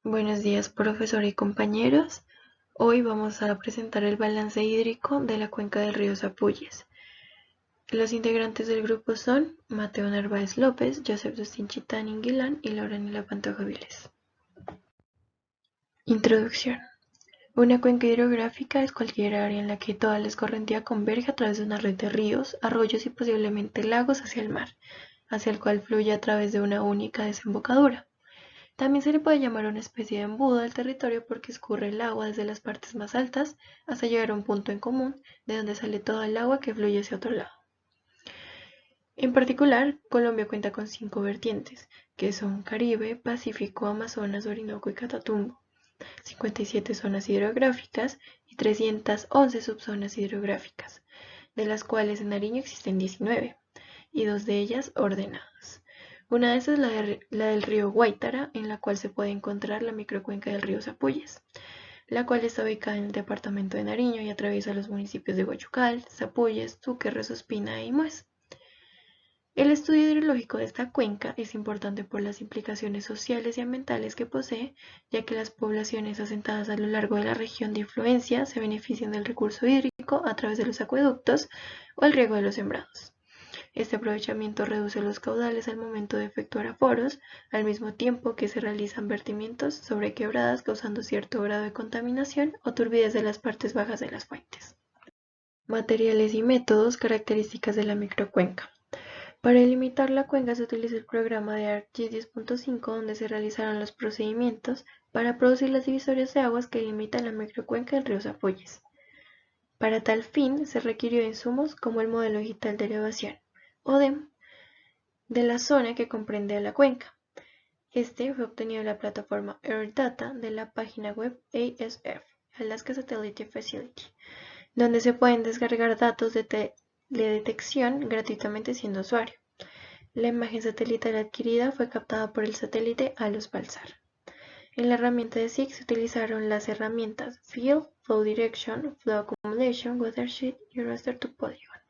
Buenos días, profesor y compañeros. Hoy vamos a presentar el balance hídrico de la cuenca del río Zapuyes. Los integrantes del grupo son Mateo Narváez López, Joseph Dustin Chitán Inguilán y Laurenila Pantoja Viles. Introducción. Una cuenca hidrográfica es cualquier área en la que toda la escorrentía converge a través de una red de ríos, arroyos y posiblemente lagos hacia el mar, hacia el cual fluye a través de una única desembocadura. También se le puede llamar una especie de embudo del territorio porque escurre el agua desde las partes más altas hasta llegar a un punto en común de donde sale todo el agua que fluye hacia otro lado. En particular, Colombia cuenta con 5 vertientes, que son Caribe, Pacífico, Amazonas, Orinoco y Catatumbo, 57 zonas hidrográficas y 311 subzonas hidrográficas, de las cuales en Nariño existen 19, y 2 de ellas ordenadas. Una de esas es la del río Guaitara, en la cual se puede encontrar la microcuenca del río Zapuyes, la cual está ubicada en el departamento de Nariño y atraviesa los municipios de Guachucal, Zapuyes, Tuque, Rezospina y Muez. El estudio hidrológico de esta cuenca es importante por las implicaciones sociales y ambientales que posee, ya que las poblaciones asentadas a lo largo de la región de influencia se benefician del recurso hídrico a través de los acueductos o el riego de los sembrados. Este aprovechamiento reduce los caudales al momento de efectuar aforos, al mismo tiempo que se realizan vertimientos sobre quebradas causando cierto grado de contaminación o turbidez de las partes bajas de las fuentes. Materiales y métodos, características de la microcuenca. Para delimitar la cuenca se utiliza el programa de ArcGIS 10.5 donde se realizaron los procedimientos para producir las divisorias de aguas que limitan la microcuenca del río Zapuyes. Para tal fin se requirió insumos como el modelo digital de elevación, ODEM, de la zona que comprende a la cuenca. Este fue obtenido en la plataforma AirData de la página web ASF, Alaska Satellite Facility, donde se pueden descargar datos de detección gratuitamente siendo usuario. La imagen satelital adquirida fue captada por el satélite Alus Balsar. En la herramienta de SIG se utilizaron las herramientas Field, Flow Direction, Flow Accumulation, Watershed y Raster to Polygon.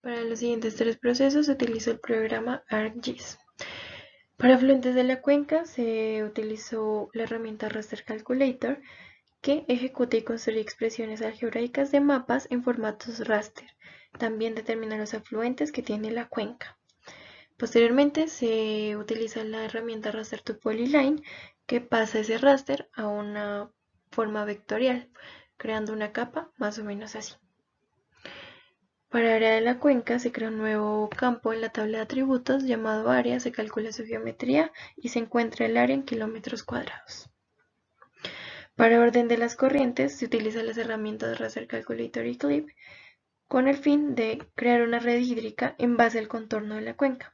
Para los siguientes 3 procesos se utilizó el programa ArcGIS. Para afluentes de la cuenca se utilizó la herramienta Raster Calculator, que ejecuta y construye expresiones algebraicas de mapas en formatos raster. También determina los afluentes que tiene la cuenca. Posteriormente se utiliza la herramienta Raster to Polyline, que pasa ese raster a una forma vectorial, creando una capa más o menos así. Para área de la cuenca se crea un nuevo campo en la tabla de atributos llamado área, se calcula su geometría y se encuentra el área en kilómetros cuadrados. Para orden de las corrientes se utilizan las herramientas Raster Calculator y Clip con el fin de crear una red hídrica en base al contorno de la cuenca.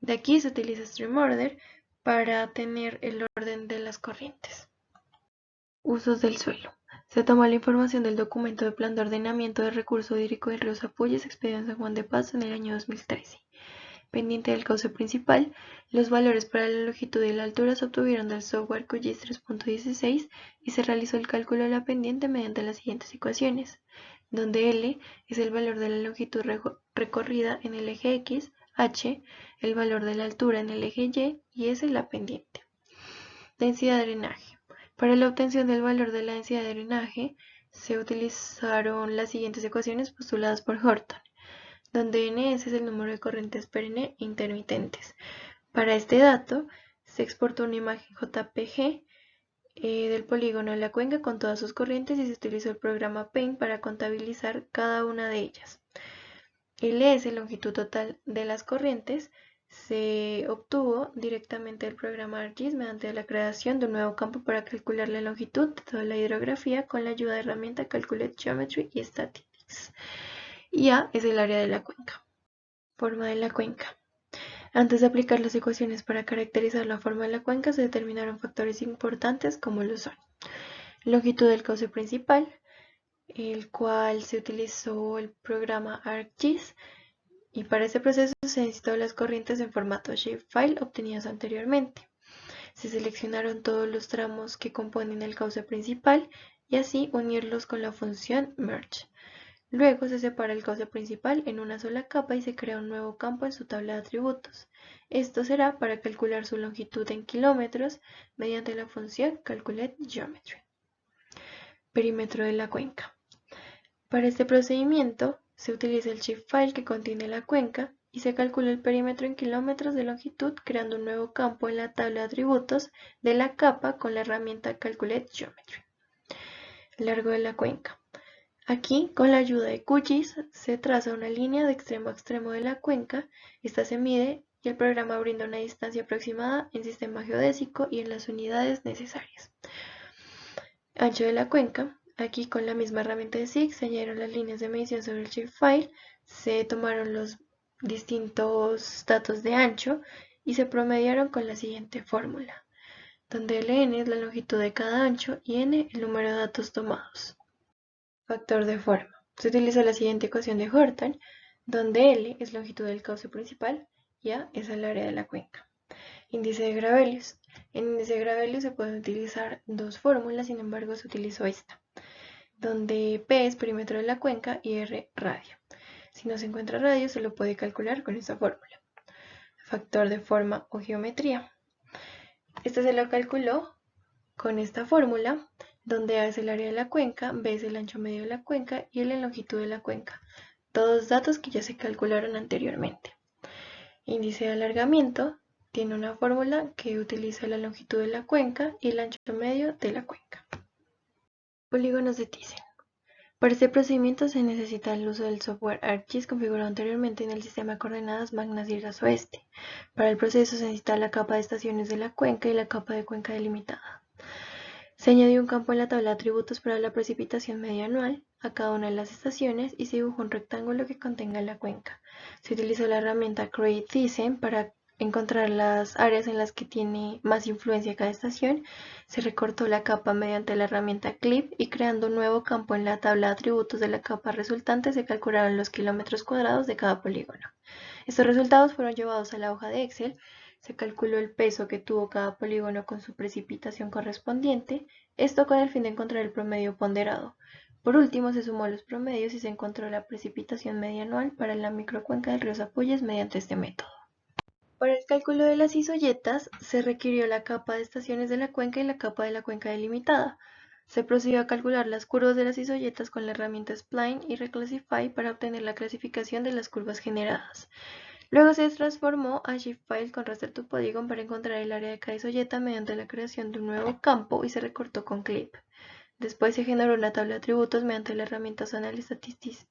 De aquí se utiliza Stream Order para tener el orden de las corrientes. Usos del suelo. Se toma la información del documento de plan de ordenamiento del recurso hídrico del río Zapuyes expedido en San Juan de Pasto en el año 2013. Pendiente del cauce principal, los valores para la longitud y la altura se obtuvieron del software QGIS 3.16 y se realizó el cálculo de la pendiente mediante las siguientes ecuaciones, donde L es el valor de la longitud recorrida en el eje X, H el valor de la altura en el eje Y S la pendiente. Densidad de drenaje. Para la obtención del valor de la densidad de drenaje se utilizaron las siguientes ecuaciones postuladas por Horton, donde Ns es el número de corrientes perenne intermitentes. Para este dato se exportó una imagen JPG del polígono de la cuenca con todas sus corrientes y se utilizó el programa Paint para contabilizar cada una de ellas. LS, longitud total de las corrientes, se obtuvo directamente del programa ArcGIS mediante la creación de un nuevo campo para calcular la longitud de toda la hidrografía con la ayuda de la herramienta Calculate Geometry y Statistics. Y A es el área de la cuenca. Forma de la cuenca. Antes de aplicar las ecuaciones para caracterizar la forma de la cuenca se determinaron factores importantes como lo son longitud del cauce principal, el cual se utilizó el programa ArcGIS y para este proceso se necesitó las corrientes en formato shapefile obtenidas anteriormente. Se seleccionaron todos los tramos que componen el cauce principal y así unirlos con la función merge. Luego se separa el cauce principal en una sola capa y se crea un nuevo campo en su tabla de atributos. Esto será para calcular su longitud en kilómetros mediante la función CalculateGeometry. Perímetro de la cuenca. Para este procedimiento se utiliza el shapefile que contiene la cuenca y se calcula el perímetro en kilómetros de longitud creando un nuevo campo en la tabla de atributos de la capa con la herramienta CalculateGeometry. Largo de la cuenca. Aquí, con la ayuda de QGIS, se traza una línea de extremo a extremo de la cuenca, esta se mide y el programa brinda una distancia aproximada en sistema geodésico y en las unidades necesarias. Ancho de la cuenca. Aquí, con la misma herramienta de SIG, se añadieron las líneas de medición sobre el shapefile, se tomaron los distintos datos de ancho y se promediaron con la siguiente fórmula, donde Ln es la longitud de cada ancho y n el número de datos tomados. Factor de forma. Se utiliza la siguiente ecuación de Horton, donde L es longitud del cauce principal y A es el área de la cuenca. Índice de Gravelius. En índice de Gravelius se pueden utilizar dos fórmulas, sin embargo se utilizó esta, donde P es perímetro de la cuenca y R radio. Si no se encuentra radio, se lo puede calcular con esta fórmula. Factor de forma o geometría. Este se lo calculó con esta fórmula, donde A es el área de la cuenca, B es el ancho medio de la cuenca y L la longitud de la cuenca. Todos datos que ya se calcularon anteriormente. Índice de alargamiento tiene una fórmula que utiliza la longitud de la cuenca y el ancho medio de la cuenca. Polígonos de Thyssen. Para este procedimiento se necesita el uso del software ArcGIS configurado anteriormente en el sistema de coordenadas Magna-Sierras Oeste. Para el proceso se necesita la capa de estaciones de la cuenca y la capa de cuenca delimitada. Se añadió un campo en la tabla de atributos para la precipitación media anual a cada una de las estaciones y se dibujó un rectángulo que contenga la cuenca. Se utilizó la herramienta Create Thyssen para encontrar las áreas en las que tiene más influencia cada estación. Se recortó la capa mediante la herramienta Clip y creando un nuevo campo en la tabla de atributos de la capa resultante se calcularon los kilómetros cuadrados de cada polígono. Estos resultados fueron llevados a la hoja de Excel. Se calculó el peso que tuvo cada polígono con su precipitación correspondiente, esto con el fin de encontrar el promedio ponderado. Por último, se sumó los promedios y se encontró la precipitación media anual para la microcuenca del río Zapuyes mediante este método. Para el cálculo de las isoyetas, se requirió la capa de estaciones de la cuenca y la capa de la cuenca delimitada. Se procedió a calcular las curvas de las isoyetas con la herramienta Spline y Reclassify para obtener la clasificación de las curvas generadas. Luego se transformó a shapefile con raster to polygon para encontrar el área de cada isoyeta mediante la creación de un nuevo campo y se recortó con clip. Después se generó una tabla de atributos mediante la herramienta Zonal Statistics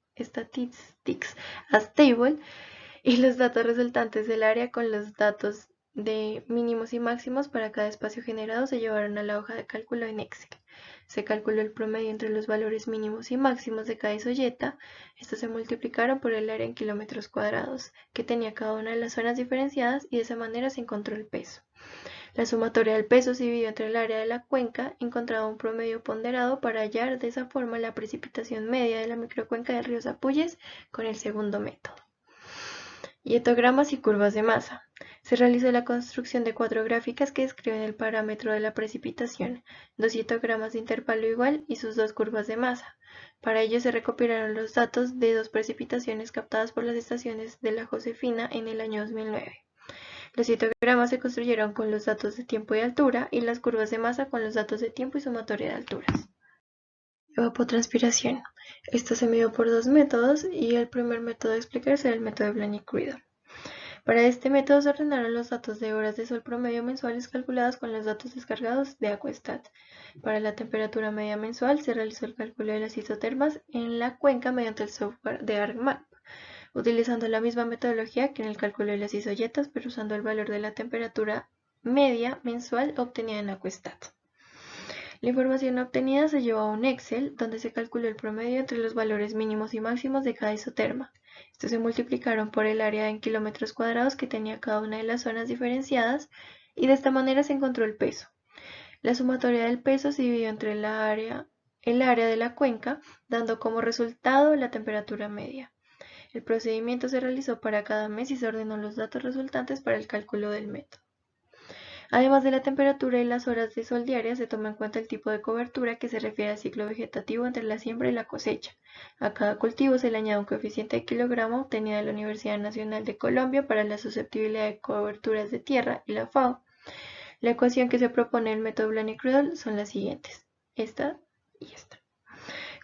as Table y los datos resultantes del área con los datos de mínimos y máximos para cada espacio generado se llevaron a la hoja de cálculo en Excel. Se calculó el promedio entre los valores mínimos y máximos de cada isoyeta. Estos se multiplicaron por el área en kilómetros cuadrados que tenía cada una de las zonas diferenciadas y de esa manera se encontró el peso. La sumatoria del peso se dividió entre el área de la cuenca, encontraba un promedio ponderado para hallar de esa forma la precipitación media de la microcuenca del río Zapuyes con el segundo método. Hietogramas y curvas de masa. Se realizó la construcción de 4 gráficas que describen el parámetro de la precipitación, 2 hietogramas de intervalo igual y sus 2 curvas de masa. Para ello se recopilaron los datos de 2 precipitaciones captadas por las estaciones de la Josefina en el año 2009. Los hietogramas se construyeron con los datos de tiempo y altura y las curvas de masa con los datos de tiempo y sumatoria de alturas. Evapotranspiración. Esto se midió por 2 métodos y el primer método a explicar será el método de Blaney-Criddle. Para este método se ordenaron los datos de horas de sol promedio mensuales calculadas con los datos descargados de Aquastat. Para la temperatura media mensual se realizó el cálculo de las isotermas en la cuenca mediante el software de ArcMap, utilizando la misma metodología que en el cálculo de las isoyetas, pero usando el valor de la temperatura media mensual obtenida en Aquastat. La información obtenida se llevó a un Excel, donde se calculó el promedio entre los valores mínimos y máximos de cada isoterma. Estos se multiplicaron por el área en kilómetros cuadrados que tenía cada una de las zonas diferenciadas y de esta manera se encontró el peso. La sumatoria del peso se dividió entre el área de la cuenca, dando como resultado la temperatura media. El procedimiento se realizó para cada mes y se ordenó los datos resultantes para el cálculo del método. Además de la temperatura y las horas de sol diarias, se toma en cuenta el tipo de cobertura, que se refiere al ciclo vegetativo entre la siembra y la cosecha. A cada cultivo se le añade un coeficiente de kilogramo obtenido de la Universidad Nacional de Colombia para la susceptibilidad de coberturas de tierra y la FAO. La ecuación que se propone en el método Blaney-Crudel son las siguientes: esta y esta.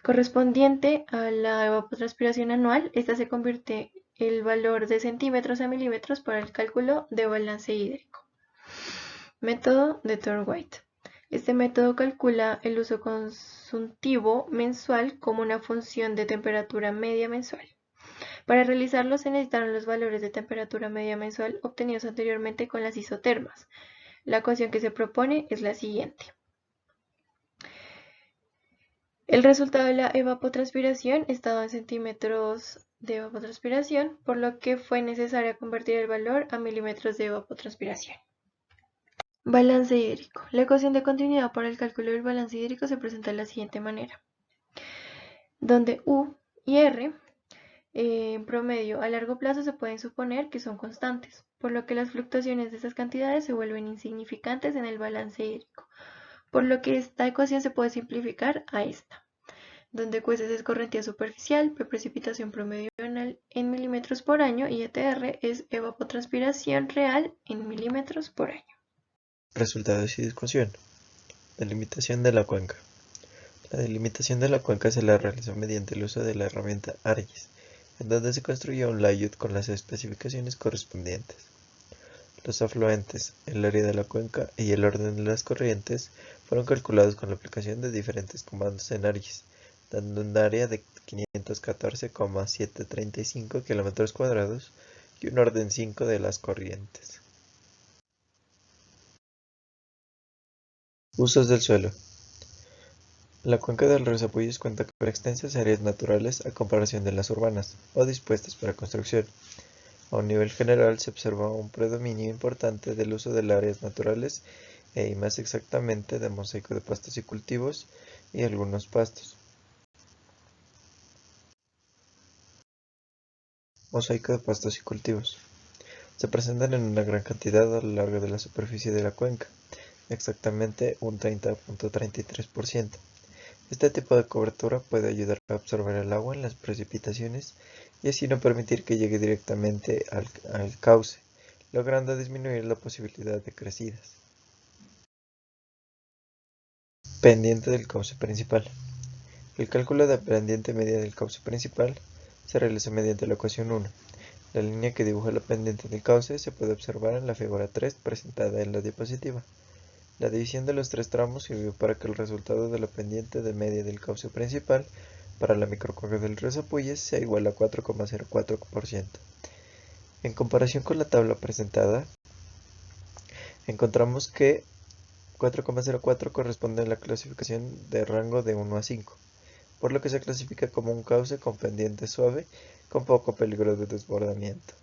Correspondiente a la evapotranspiración anual, esta se convierte el valor de centímetros a milímetros para el cálculo de balance hídrico. Método de Thorndike. Este método calcula el uso consultivo mensual como una función de temperatura media mensual. Para realizarlo se necesitaron los valores de temperatura media mensual obtenidos anteriormente con las isotermas. La ecuación que se propone es la siguiente. El resultado de la evapotranspiración estaba en centímetros de evapotranspiración, por lo que fue necesario convertir el valor a milímetros de evapotranspiración. Balance hídrico. La ecuación de continuidad para el cálculo del balance hídrico se presenta de la siguiente manera, donde U y R en promedio a largo plazo se pueden suponer que son constantes, por lo que las fluctuaciones de esas cantidades se vuelven insignificantes en el balance hídrico, por lo que esta ecuación se puede simplificar a esta, donde Q es escorrentía superficial, P precipitación promedio anual en milímetros por año y ETR es evapotranspiración real en milímetros por año. Resultados y discusión. Delimitación de la cuenca. La delimitación de la cuenca se la realizó mediante el uso de la herramienta ARGIS, en donde se construyó un layout con las especificaciones correspondientes. Los afluentes, el área de la cuenca y el orden de las corrientes fueron calculados con la aplicación de diferentes comandos en ARGIS, dando un área de 514,735 km² y un orden 5 de las corrientes. Usos del suelo. La cuenca del río Zapuyes cuenta con extensas áreas naturales a comparación de las urbanas, o dispuestas para construcción. A un nivel general se observa un predominio importante del uso de áreas naturales y más exactamente de mosaico de pastos y cultivos y algunos pastos. Mosaico de pastos y cultivos. Se presentan en una gran cantidad a lo largo de la superficie de la cuenca, exactamente un 30,33%. Este tipo de cobertura puede ayudar a absorber el agua en las precipitaciones y así no permitir que llegue directamente al cauce, logrando disminuir la posibilidad de crecidas. Pendiente del cauce principal. El cálculo de pendiente media del cauce principal se realiza mediante la ecuación 1. La línea que dibuja la pendiente del cauce se puede observar en la figura 3 presentada en la diapositiva. La división de los tres tramos sirvió para que el resultado de la pendiente de media del cauce principal para la microcuenca del río Zapuyes sea igual a 4,04%. En comparación con la tabla presentada, encontramos que 4,04 corresponde a la clasificación de rango de 1 a 5, por lo que se clasifica como un cauce con pendiente suave con poco peligro de desbordamiento.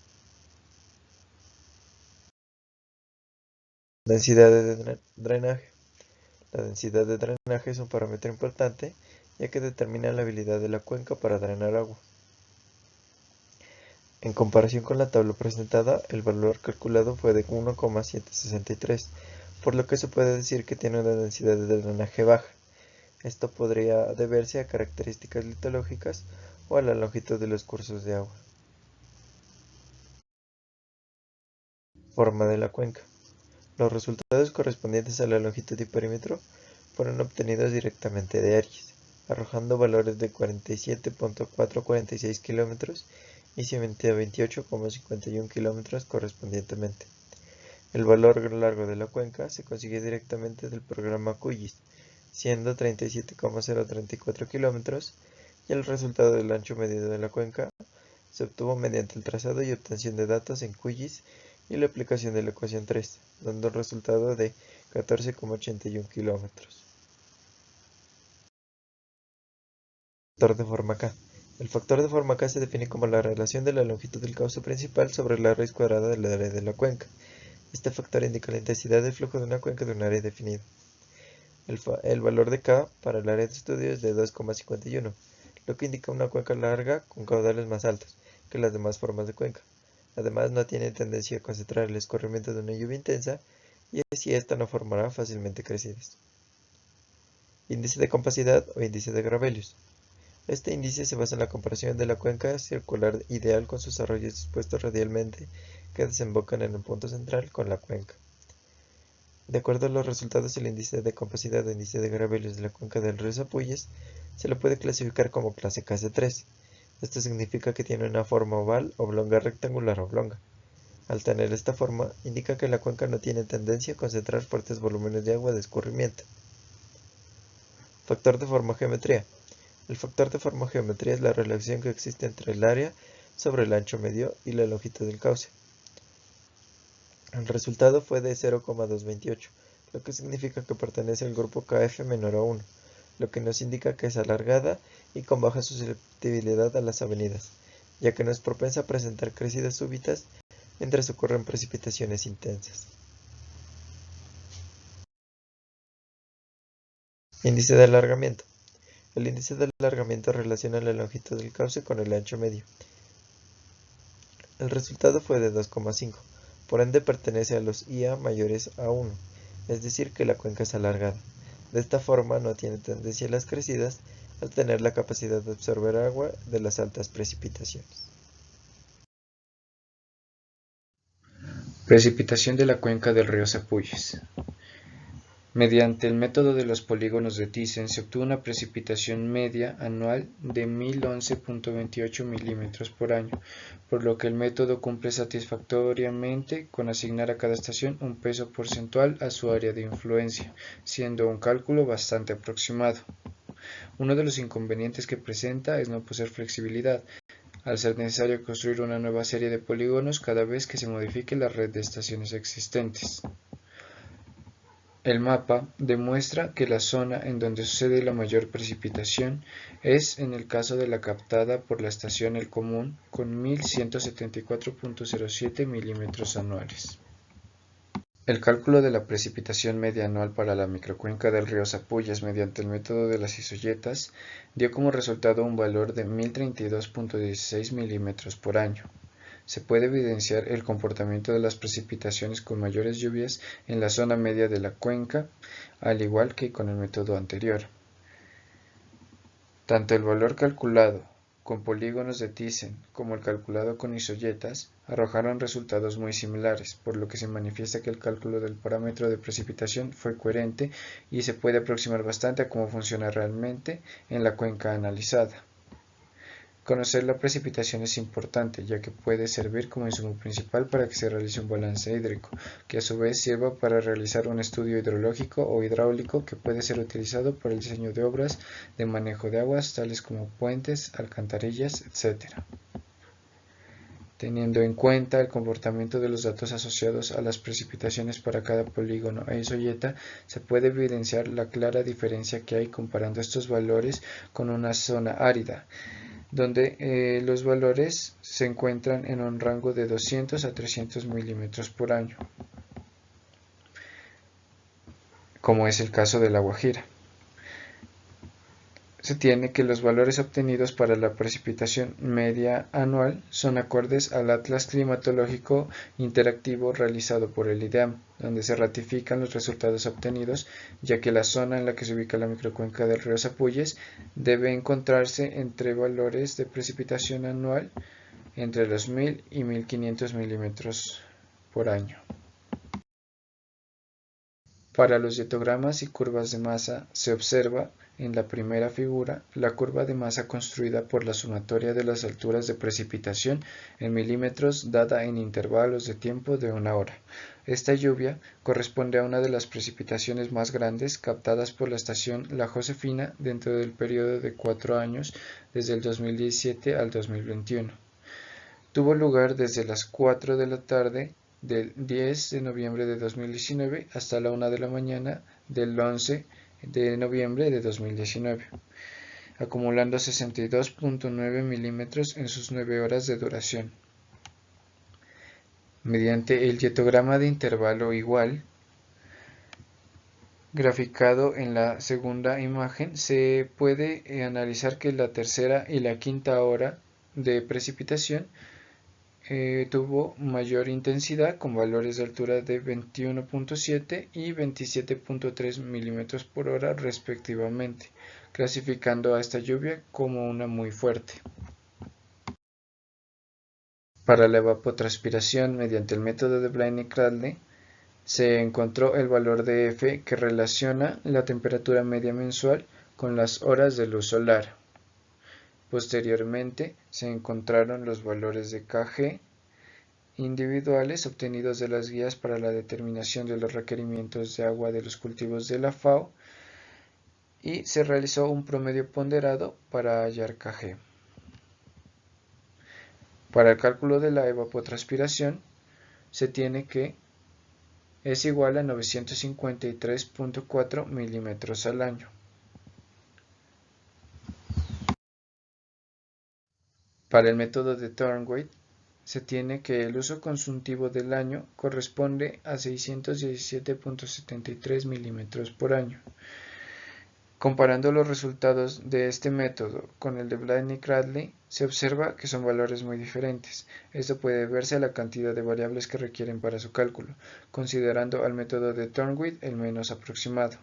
Densidad de drenaje. La densidad de drenaje es un parámetro importante, ya que determina la habilidad de la cuenca para drenar agua. En comparación con la tabla presentada, el valor calculado fue de 1,763, por lo que se puede decir que tiene una densidad de drenaje baja. Esto podría deberse a características litológicas o a la longitud de los cursos de agua. Forma de la cuenca. Los resultados correspondientes a la longitud y perímetro fueron obtenidos directamente de ARGIS, arrojando valores de 47,446 km y 128,51 km correspondientemente. El valor largo de la cuenca se consigue directamente del programa QGIS, siendo 37,034 km, y el resultado del ancho medido de la cuenca se obtuvo mediante el trazado y obtención de datos en QGIS y la aplicación de la ecuación 3, dando un resultado de 14,81 km. Factor de forma K. El factor de forma K se define como la relación de la longitud del cauce principal sobre la raíz cuadrada del área de la cuenca. Este factor indica la intensidad de flujo de una cuenca de un área definida. El valor de K para el área de estudio es de 2,51, lo que indica una cuenca larga con caudales más altos que las demás formas de cuenca. Además, no tiene tendencia a concentrar el escurrimiento de una lluvia intensa y así ésta no formará fácilmente crecidas. Índice de compacidad o índice de Gravelius. Este índice se basa en la comparación de la cuenca circular ideal con sus arroyos dispuestos radialmente que desembocan en un punto central con la cuenca. De acuerdo a los resultados del índice de compacidad o índice de Gravelius de la cuenca del río Zapuyes, se lo puede clasificar como clase KC3. Esto significa que tiene una forma oval, oblonga, rectangular o oblonga. Al tener esta forma, indica que la cuenca no tiene tendencia a concentrar fuertes volúmenes de agua de escurrimiento. Factor de formogeometría. El factor de formogeometría es la relación que existe entre el área sobre el ancho medio y la longitud del cauce. El resultado fue de 0,228, lo que significa que pertenece al grupo Kf menor a 1, lo que nos indica que es alargada y con baja susceptibilidad a las avenidas, ya que no es propensa a presentar crecidas súbitas mientras ocurren precipitaciones intensas. Índice de alargamiento. El índice de alargamiento relaciona la longitud del cauce con el ancho medio. El resultado fue de 2,5, por ende pertenece a los IA mayores a 1, es decir que la cuenca es alargada. De esta forma no tiene tendencia a las crecidas al tener la capacidad de absorber agua de las altas precipitaciones. Precipitación de la cuenca del río Zapuyes. Mediante el método de los polígonos de Thyssen se obtuvo una precipitación media anual de 1011.28 milímetros por año, por lo que el método cumple satisfactoriamente con asignar a cada estación un peso porcentual a su área de influencia, siendo un cálculo bastante aproximado. Uno de los inconvenientes que presenta es no poseer flexibilidad, al ser necesario construir una nueva serie de polígonos cada vez que se modifique la red de estaciones existentes. El mapa demuestra que la zona en donde sucede la mayor precipitación es en el caso de la captada por la estación El Común, con 1174.07 milímetros anuales. El cálculo de la precipitación media anual para la microcuenca del río Zapuyes mediante el método de las isoyetas dio como resultado un valor de 1032.16 milímetros por año. Se puede evidenciar el comportamiento de las precipitaciones con mayores lluvias en la zona media de la cuenca, al igual que con el método anterior. Tanto el valor calculado con polígonos de Thyssen como el calculado con isoyetas arrojaron resultados muy similares, por lo que se manifiesta que el cálculo del parámetro de precipitación fue coherente y se puede aproximar bastante a cómo funciona realmente en la cuenca analizada. Conocer la precipitación es importante, ya que puede servir como insumo principal para que se realice un balance hídrico, que a su vez sirva para realizar un estudio hidrológico o hidráulico que puede ser utilizado para el diseño de obras de manejo de aguas, tales como puentes, alcantarillas, etc. Teniendo en cuenta el comportamiento de los datos asociados a las precipitaciones para cada polígono e isoyeta, se puede evidenciar la clara diferencia que hay comparando estos valores con una zona árida, donde los valores se encuentran en un rango de 200 a 300 milímetros por año, como es el caso de La Guajira. Se tiene que los valores obtenidos para la precipitación media anual son acordes al Atlas Climatológico Interactivo realizado por el IDEAM, donde se ratifican los resultados obtenidos, ya que la zona en la que se ubica la microcuenca del río Zapuyes debe encontrarse entre valores de precipitación anual entre los 1000 y 1500 milímetros por año. Para los diatogramas y curvas de masa se observa en la primera figura la curva de masa construida por la sumatoria de las alturas de precipitación en milímetros dada en intervalos de tiempo de una hora. Esta lluvia corresponde a una de las precipitaciones más grandes captadas por la estación La Josefina dentro del periodo de 4 años desde el 2017 al 2021. Tuvo lugar desde las 4 de la tarde del 10 de noviembre de 2019 hasta la 1 de la mañana del 11 de noviembre de 2019, acumulando 62.9 milímetros en sus 9 horas de duración. Mediante el diatograma de intervalo igual, graficado en la segunda imagen, se puede analizar que la tercera y la quinta hora de precipitación tuvo mayor intensidad con valores de altura de 21.7 y 27.3 milímetros por hora respectivamente, clasificando a esta lluvia como una muy fuerte. Para la evapotranspiración mediante el método de Blaine-Cradley se encontró el valor de F que relaciona la temperatura media mensual con las horas de luz solar. Posteriormente se encontraron los valores de Kg individuales obtenidos de las guías para la determinación de los requerimientos de agua de los cultivos de la FAO y se realizó un promedio ponderado para hallar Kg. Para el cálculo de la evapotranspiración se tiene que es igual a 953.4 milímetros al año. Para el método de Thornwey se tiene que el uso consultivo del año corresponde a 617.73 milímetros por año. Comparando los resultados de este método con el de Blaine-Cradley, se observa que son valores muy diferentes. Esto puede deberse a la cantidad de variables que requieren para su cálculo, considerando al método de Thornwey el menos aproximado.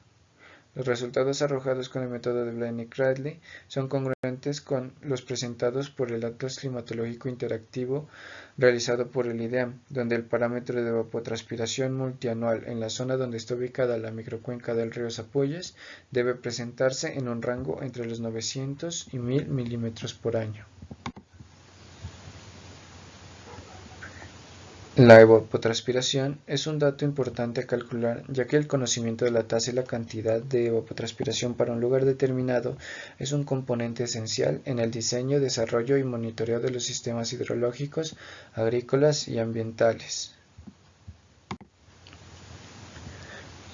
Los resultados arrojados con el método de Blaine-Cradley son congruentes con los presentados por el Atlas Climatológico Interactivo realizado por el IDEAM, donde el parámetro de evapotranspiración multianual en la zona donde está ubicada la microcuenca del río Zapolles debe presentarse en un rango entre los 900 y 1000 milímetros por año. La evapotranspiración es un dato importante a calcular, ya que el conocimiento de la tasa y la cantidad de evapotranspiración para un lugar determinado es un componente esencial en el diseño, desarrollo y monitoreo de los sistemas hidrológicos, agrícolas y ambientales.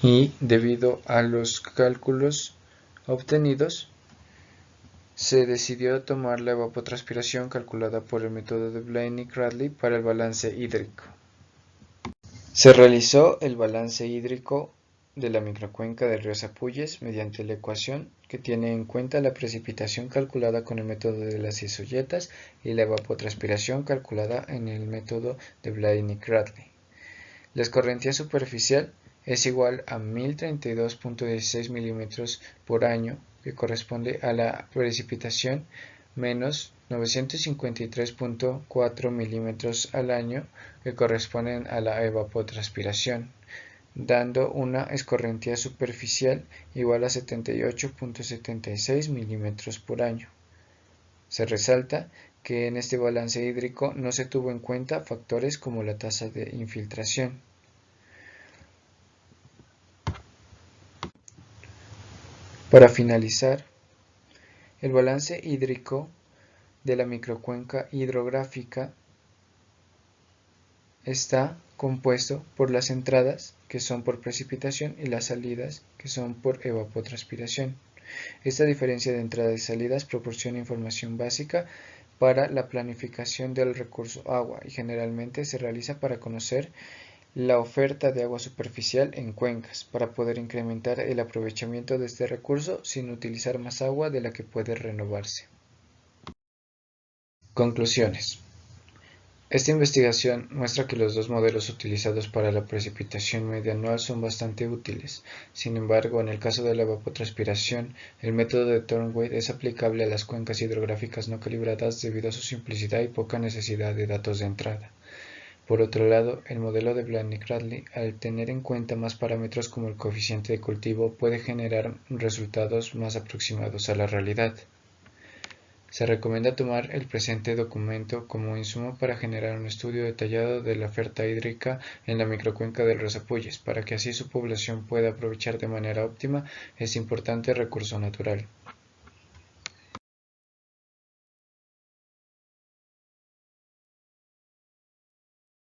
Y debido a los cálculos obtenidos, se decidió tomar la evapotranspiración calculada por el método de Blaine-Cradley para el balance hídrico. Se realizó el balance hídrico de la microcuenca del río Zapolles mediante la ecuación que tiene en cuenta la precipitación calculada con el método de las isoyetas y la evapotranspiración calculada en el método de Blaine-Cradley. La escorrentía superficial es igual a 1032.16 milímetros por año, que corresponde a la precipitación, menos 953.4 milímetros al año, que corresponden a la evapotranspiración, dando una escorrentía superficial igual a 78.76 milímetros por año. Se resalta que en este balance hídrico no se tuvo en cuenta factores como la tasa de infiltración. Para finalizar, el balance hídrico de la microcuenca hidrográfica está compuesto por las entradas, que son por precipitación, y las salidas, que son por evapotranspiración. Esta diferencia de entradas y salidas proporciona información básica para la planificación del recurso agua y generalmente se realiza para conocer la oferta de agua superficial en cuencas, para poder incrementar el aprovechamiento de este recurso sin utilizar más agua de la que puede renovarse. Conclusiones. Esta investigación muestra que los dos modelos utilizados para la precipitación media anual son bastante útiles. Sin embargo, en el caso de la evapotranspiración, el método de Thornwey es aplicable a las cuencas hidrográficas no calibradas debido a su simplicidad y poca necesidad de datos de entrada. Por otro lado, el modelo de Blaine-Cradley, al tener en cuenta más parámetros como el coeficiente de cultivo, puede generar resultados más aproximados a la realidad. Se recomienda tomar el presente documento como insumo para generar un estudio detallado de la oferta hídrica en la microcuenca del río Zapolles, para que así su población pueda aprovechar de manera óptima este importante recurso natural.